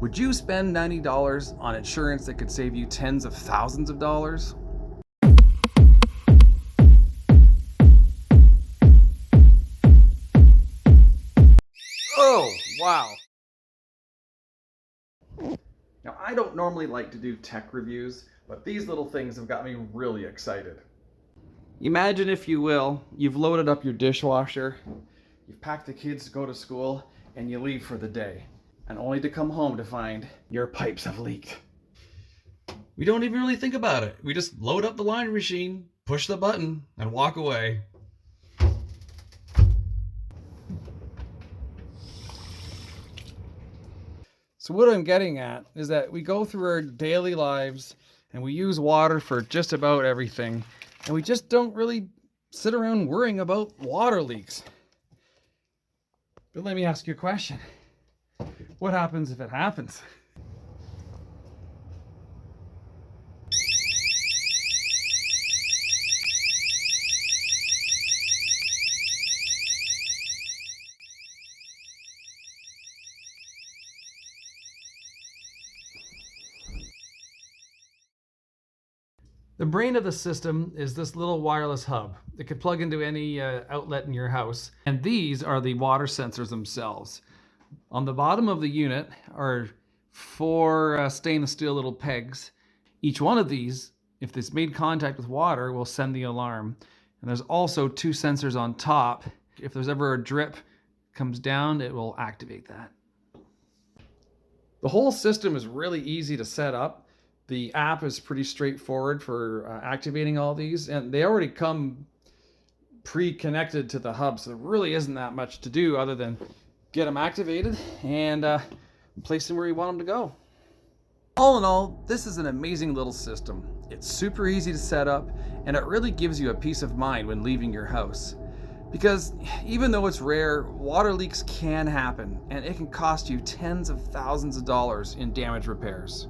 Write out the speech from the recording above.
Would you spend $90 on insurance that could save you tens of thousands of dollars? Oh, wow. Now, I don't normally like to do tech reviews, but these little things have got me really excited. Imagine, if you will, you've loaded up your dishwasher, you've packed the kids to go to school, and you leave for the day, and only to come home to find your pipes have leaked. We don't even really think about it. We just load up the laundry machine, push the button, and walk away. So what I'm getting at is that we go through our daily lives and we use water for just about everything, and we just don't really sit around worrying about water leaks. But let me ask you a question. What happens if it happens? The brain of the system is this little wireless hub that can plug into any outlet in your house. And these are the water sensors themselves. On the bottom of the unit are four stainless steel little pegs. Each one of these, if it's made contact with water, will send the alarm. And there's also two sensors on top. If there's ever a drip comes down, it will activate that. The whole system is really easy to set up. The app is pretty straightforward for activating all these, and they already come pre-connected to the hub, so there really isn't that much to do other than get them activated and place them where you want them to go. All in all, this is an amazing little system. It's super easy to set up, and it really gives you a peace of mind when leaving your house. Because even though it's rare, water leaks can happen, and it can cost you tens of thousands of dollars in damage repairs.